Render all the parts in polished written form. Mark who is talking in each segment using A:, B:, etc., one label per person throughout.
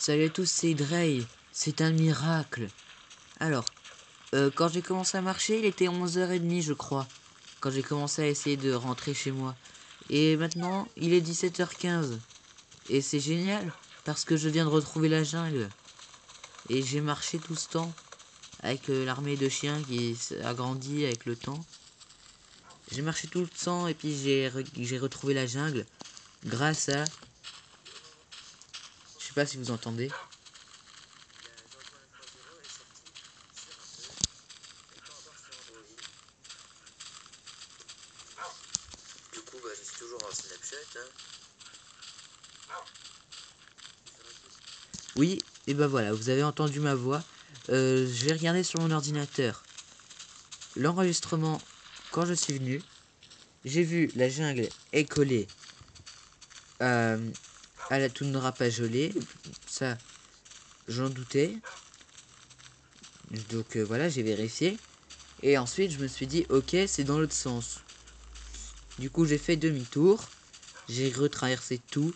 A: Salut à tous, c'est Drey. C'est un miracle. Alors, quand j'ai commencé à marcher, il était 11h30, je crois. Quand j'ai commencé à essayer de rentrer chez moi. Et maintenant, il est 17h15. Et c'est génial, parce que je viens de retrouver la jungle. Et j'ai marché tout ce temps, avec l'armée de chiens qui a grandi avec le temps. J'ai marché tout le temps, et puis j'ai retrouvé la jungle. Grâce à... Je sais pas si vous entendez. Du coup, je suis toujours en Snapchat, hein. Oui, et ben voilà, vous avez entendu ma voix. Je vais regarder sur mon ordinateur l'enregistrement quand je suis venu. J'ai vu la jungle est collée à la toundra pas gelée. Ça, j'en doutais. Donc voilà, j'ai vérifié. Et ensuite, je me suis dit, ok, c'est dans l'autre sens. Du coup, j'ai fait demi-tour. J'ai retraversé tout.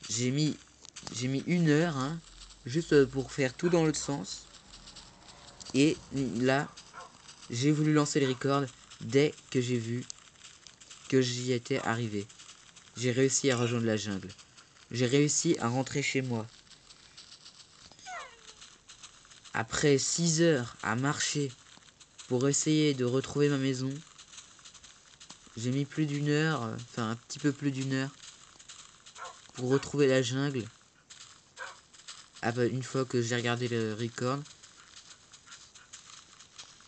A: J'ai mis 1 heure, hein, juste pour faire tout dans l'autre sens. Et là, j'ai voulu lancer le record dès que j'ai vu que j'y étais arrivé. J'ai réussi à rejoindre la jungle. J'ai réussi à rentrer chez moi. Après 6 heures à marcher pour essayer de retrouver ma maison, j'ai mis plus d'1 heure, enfin un petit peu plus d'1 heure, pour retrouver la jungle. Une fois que j'ai regardé le record.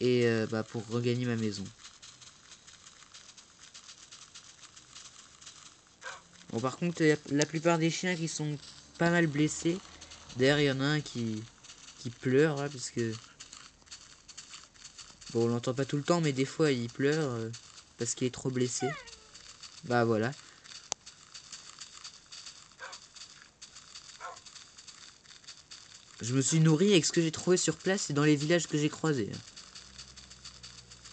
A: Et pour regagner ma maison. Bon, par contre, la plupart des chiens qui sont pas mal blessés. D'ailleurs, il y en a un qui pleure, là, parce que... Bon, on l'entend pas tout le temps, mais des fois, il pleure parce qu'il est trop blessé. Bah, voilà. Je me suis nourri avec ce que j'ai trouvé sur place et dans les villages que j'ai croisés.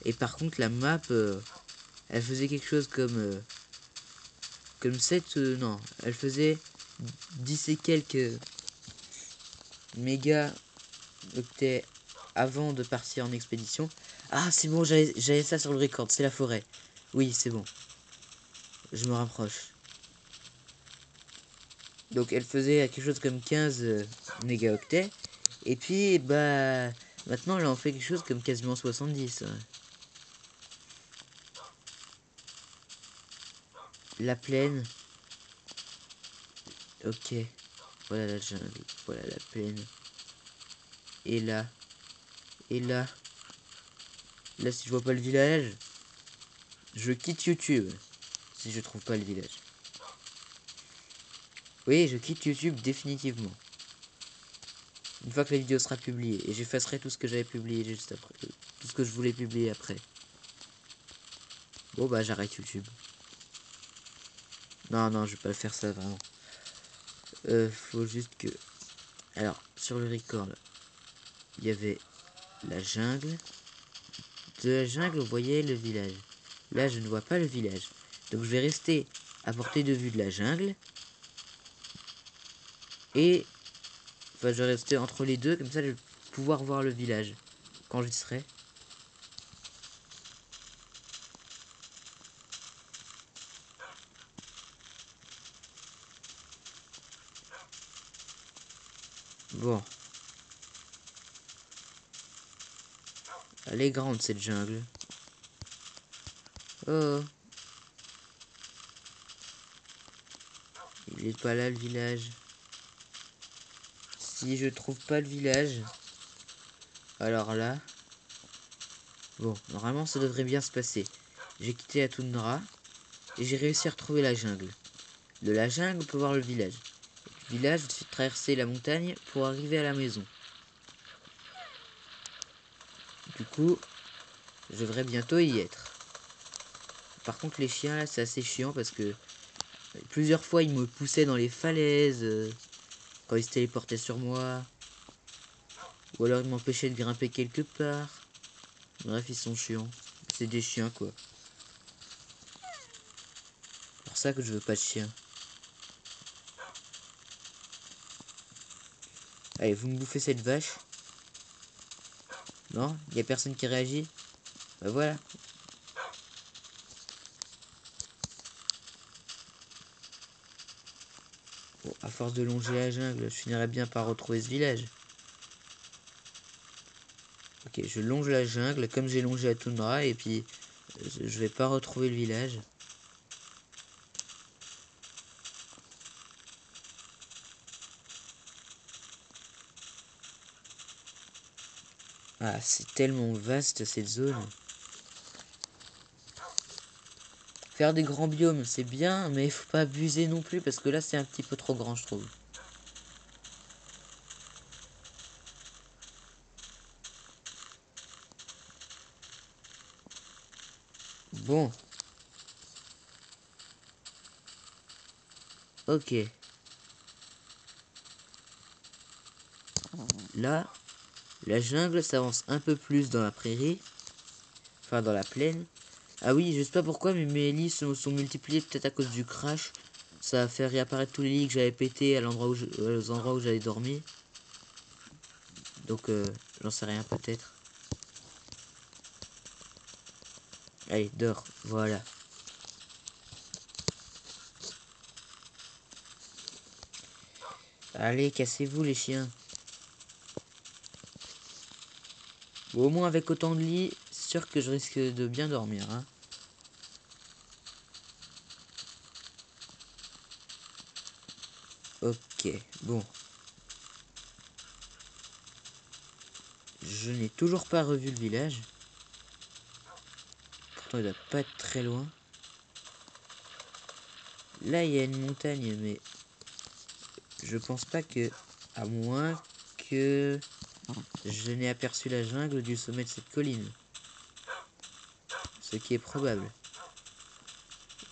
A: Et par contre, la map, elle faisait quelque chose comme 7... non, elle faisait 10 et quelques mégas octets avant de partir en expédition. Ah, c'est bon, j'avais ça sur le record, c'est la forêt. Oui, c'est bon. Je me rapproche. Donc elle faisait quelque chose comme 15 mégaoctets. Et puis, maintenant elle en fait quelque chose comme quasiment 70. La plaine. Ok. Voilà la jungle. Voilà la plaine. Et là. Et là. Là, si je vois pas le village, je quitte YouTube. Si je trouve pas le village. Oui, je quitte YouTube définitivement. Une fois que la vidéo sera publiée. Et j'effacerai tout ce que j'avais publié juste après. Tout ce que je voulais publier après. Bon, j'arrête YouTube. Non, non, je vais pas faire ça vraiment. Faut juste que... Alors, sur le record, il y avait la jungle. De la jungle, vous voyez le village. Là, je ne vois pas le village. Donc, je vais rester à portée de vue de la jungle. Et... Enfin, je vais rester entre les deux. Comme ça, je vais pouvoir voir le village. Quand j'y serai. Bon. Elle est grande, cette jungle. Oh. Il est pas là, le village. Si je trouve pas le village... Alors là... Bon, normalement, ça devrait bien se passer. J'ai quitté la toundra. Et j'ai réussi à retrouver la jungle. De la jungle, on peut voir le village. Du village, je suis traversé la montagne pour arriver à la maison. Du coup, je devrais bientôt y être. Par contre, les chiens, là, c'est assez chiant parce que plusieurs fois, ils me poussaient dans les falaises quand ils se téléportaient sur moi. Ou alors, ils m'empêchaient de grimper quelque part. Bref, ils sont chiants. C'est des chiens, quoi. C'est pour ça que je veux pas de chien. Allez, vous me bouffez cette vache. Non, il n'y a personne qui réagit. Bah voilà. Bon, à force de longer la jungle, je finirais bien par retrouver ce village. Ok, je longe la jungle comme j'ai longé la toundra et puis je vais pas retrouver le village. Ah, c'est tellement vaste cette zone. Faire des grands biomes, c'est bien, mais il faut pas abuser non plus parce que là c'est un petit peu trop grand, je trouve. Bon, ok. Là, la jungle s'avance un peu plus dans la prairie. Enfin, dans la plaine. Ah oui, je sais pas pourquoi, mais mes lits sont multipliés peut-être à cause du crash. Ça a fait réapparaître tous les lits que j'avais pétés à l'endroit où aux endroits où j'avais dormi. Donc, j'en sais rien peut-être. Allez, dors, voilà. Allez, cassez-vous les chiens. Bon, au moins avec autant de lits, c'est sûr que je risque de bien dormir, hein. Ok, bon. Je n'ai toujours pas revu le village. Pourtant, il doit pas être très loin. Là, il y a une montagne, mais je pense pas que... À moins que je n'ai aperçu la jungle du sommet de cette colline. Ce qui est probable.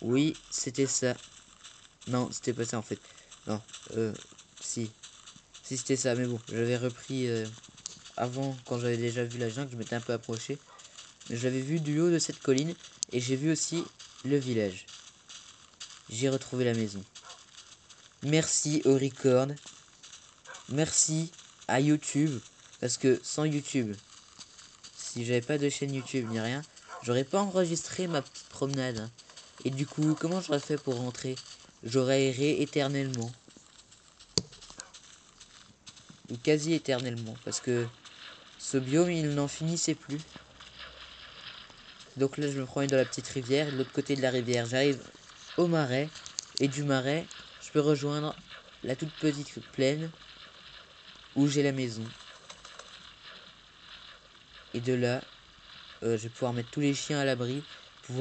A: Oui, c'était ça. Non, c'était pas ça en fait. Non, si. Si c'était ça, mais bon, j'avais repris avant, quand j'avais déjà vu la jungle, je m'étais un peu approché. Mais je l'avais vu du haut de cette colline, et j'ai vu aussi le village. J'ai retrouvé la maison. Merci au record. Merci à YouTube. Parce que sans YouTube, si j'avais pas de chaîne YouTube ni rien, j'aurais pas enregistré ma petite promenade, hein. Et du coup, comment j'aurais fait pour rentrer? J'aurais erré éternellement. Ou quasi éternellement. Parce que ce biome, il n'en finissait plus. Donc là, je me promène dans la petite rivière. Et de l'autre côté de la rivière, j'arrive au marais. Et du marais, je peux rejoindre la toute petite plaine où j'ai la maison. Et de là, je vais pouvoir mettre tous les chiens à l'abri. Je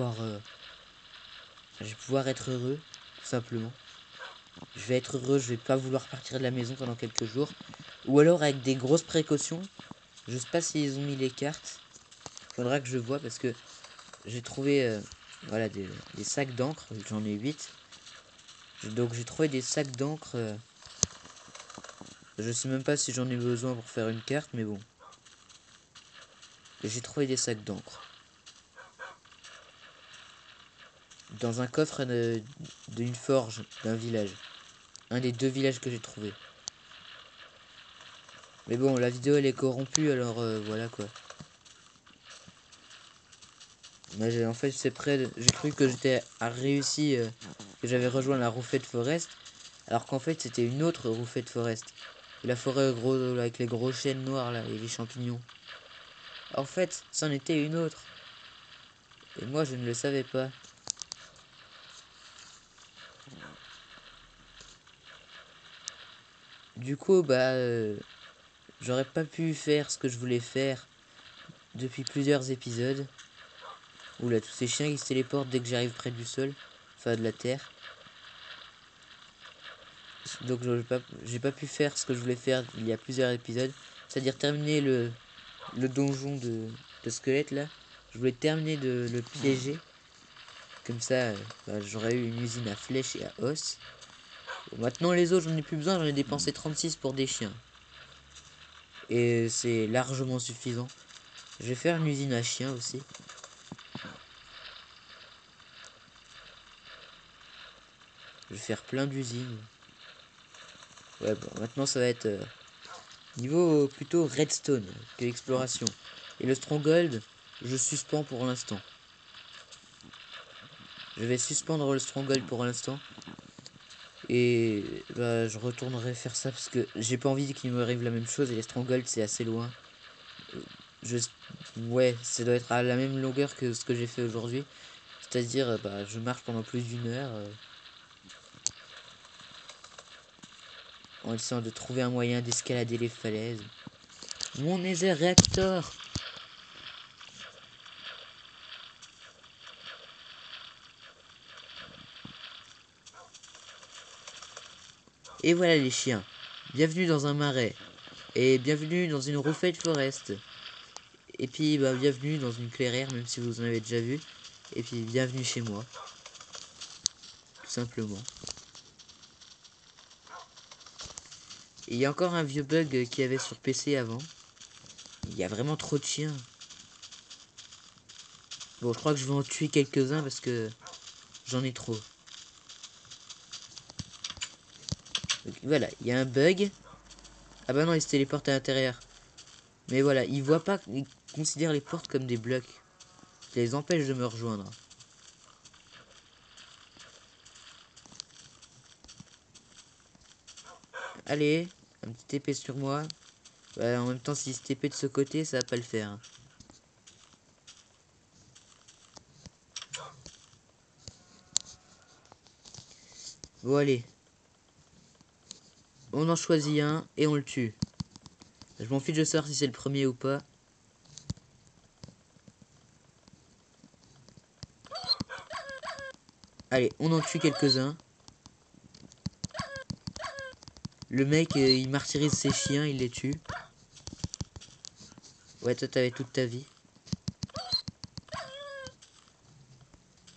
A: vais pouvoir être heureux, tout simplement. Je vais être heureux, je vais pas vouloir partir de la maison pendant quelques jours. Ou alors avec des grosses précautions. Je sais pas s'ils ont mis les cartes. Faudra que je vois parce que j'ai trouvé voilà, des sacs d'encre. J'en ai 8. Donc j'ai trouvé des sacs d'encre. Je sais même pas si j'en ai besoin pour faire une carte, mais bon. J'ai trouvé des sacs d'encre. Dans un coffre d'une forge d'un village. Un des 2 villages que j'ai trouvé. Mais bon, la vidéo elle est corrompue, alors voilà quoi. Mais en fait, c'est près. J'ai cru que j'étais réussi, que j'avais rejoint la Roufette Forest, alors qu'en fait, c'était une autre Roufette Forest. La forêt gros, avec les gros chênes noirs là et les champignons. En fait, c'en était une autre. Et moi, je ne le savais pas. Du coup, bah, j'aurais pas pu faire ce que je voulais faire depuis plusieurs épisodes. Oula, tous ces chiens qui se téléportent dès que j'arrive près du sol, enfin de la terre. Donc j'ai pas pu faire ce que je voulais faire il y a plusieurs épisodes, c'est-à-dire terminer le donjon de squelette là. Je voulais terminer de le piéger, comme ça bah, j'aurais eu une usine à flèches et à os. Bon, maintenant les autres j'en ai plus besoin, j'en ai dépensé 36 pour des chiens. Et c'est largement suffisant. Je vais faire une usine à chiens aussi. Je vais faire plein d'usines. Ouais, bon, maintenant ça va être Niveau plutôt redstone que exploration. Et le stronghold, je suspends pour l'instant. Je vais suspendre le stronghold pour l'instant. Et bah, je retournerai faire ça parce que j'ai pas envie qu'il me arrive la même chose. Et les strongholds, c'est assez loin. Je... Ouais, ça doit être à la même longueur que ce que j'ai fait aujourd'hui. C'est-à-dire, bah, je marche pendant plus d'1 heure. En essayant de trouver un moyen d'escalader les falaises. Mon Nether Reactor! Et voilà les chiens. Bienvenue dans un marais. Et bienvenue dans une Roofed Forest. Et puis bah, bienvenue dans une clairière, même si vous en avez déjà vu. Et puis bienvenue chez moi. Tout simplement. Et il y a encore un vieux bug qu'il y avait sur PC avant. Il y a vraiment trop de chiens. Bon, je crois que je vais en tuer quelques-uns parce que j'en ai trop. Donc, voilà, il y a un bug. Ah bah non, il se téléporte à l'intérieur. Mais voilà, il voit pas, il considère les portes comme des blocs. Ça les empêche de me rejoindre. Allez, un petit épée sur moi. Ouais, en même temps, si se TP de ce côté, ça va pas le faire. Bon, allez. On en choisit un et on le tue. Je m'en fiche de savoir si c'est le premier ou pas. Allez, on en tue quelques-uns. Le mec, il martyrise ses chiens, il les tue. Ouais, toi, t'avais toute ta vie.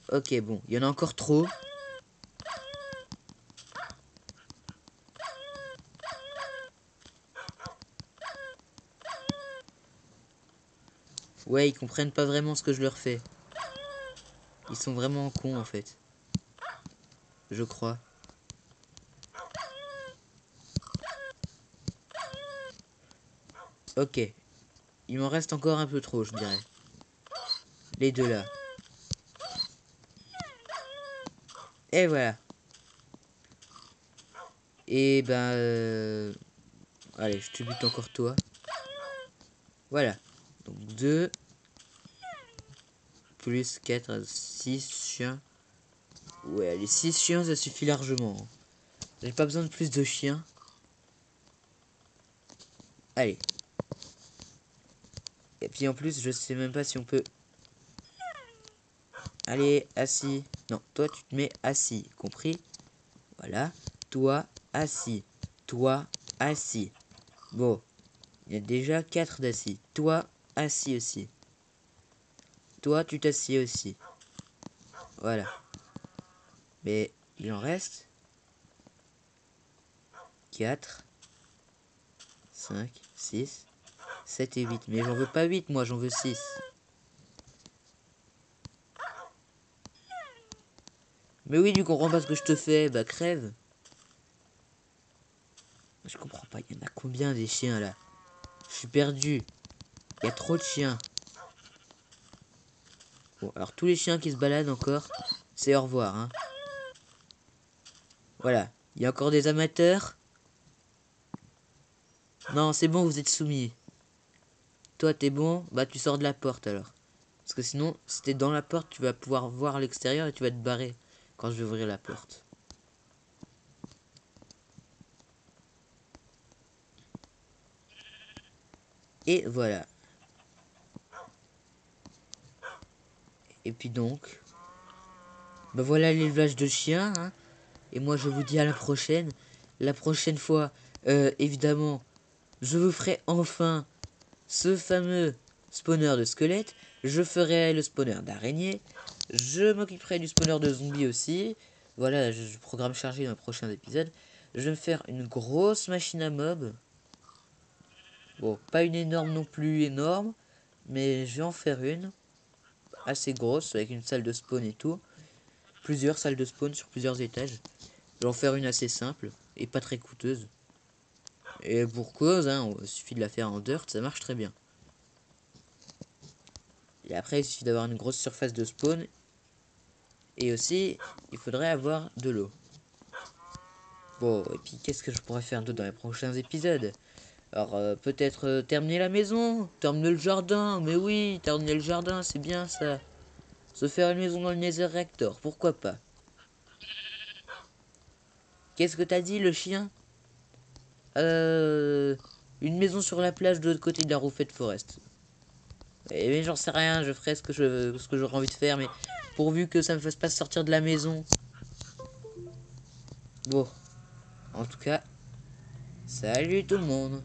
A: Ok, bon, il y en a encore trop. Ouais, ils comprennent pas vraiment ce que je leur fais. Ils sont vraiment cons, en fait. Je crois. Ok. Il m'en reste encore un peu trop, je dirais. Les deux là. Et voilà. Et ben... Allez, je te bute encore toi. Voilà. Donc 2 plus 4, 6 chiens. Ouais, les 6 chiens, ça suffit largement. J'ai pas besoin de plus de chiens. Allez. Et puis en plus, je sais même pas si on peut... Allez, assis. Non, toi, tu te mets assis. Compris? Voilà. Toi, assis. Toi, assis. Bon. Il y a déjà 4 d'assis. Toi, assis aussi. Toi, tu t'assieds aussi. Voilà. Mais il en reste 4, 5, 6, 7 et 8. Mais j'en veux pas 8, moi, j'en veux 6. Mais oui, tu comprends pas ce que je te fais. Bah, crève. Je comprends pas. Il y en a combien des chiens, là? Je suis perdu. Il y a trop de chiens. Bon, alors tous les chiens qui se baladent encore, c'est au revoir, hein. Voilà. Il y a encore des amateurs. Non, c'est bon, vous êtes soumis. Toi, t'es bon? Bah, tu sors de la porte, alors. Parce que sinon, si t'es dans la porte, tu vas pouvoir voir l'extérieur et tu vas te barrer quand je vais ouvrir la porte. Et voilà. Et puis donc... Bah voilà l'élevage de chiens, hein. Et moi, je vous dis à la prochaine. La prochaine fois, évidemment, je vous ferai enfin ce fameux spawner de squelettes. Je ferai le spawner d'araignées. Je m'occuperai du spawner de zombies aussi. Voilà, je programme chargé dans le prochain épisode. Je vais me faire une grosse machine à mob. Bon, pas une énorme non plus énorme. Mais je vais en faire une. Assez grosse, avec une salle de spawn et tout. Plusieurs salles de spawn sur plusieurs étages. Je vais en faire une assez simple et pas très coûteuse. Et pour cause, hein, il suffit de la faire en dirt, ça marche très bien. Et après, il suffit d'avoir une grosse surface de spawn. Et aussi, il faudrait avoir de l'eau. Bon, et puis qu'est-ce que je pourrais faire d'autre dans les prochains épisodes? Alors, peut-être terminer la maison, terminer le jardin. Mais oui, terminer le jardin, c'est bien ça. Se faire une maison dans le Nether Rector, pourquoi pas? Qu'est-ce que t'as dit, le chien? Une maison sur la plage de l'autre côté de la Roufette Forest. Mais j'en sais rien, je ferai ce que j'aurai envie de faire, mais pourvu que ça me fasse pas sortir de la maison. Bon, en tout cas, salut tout le monde.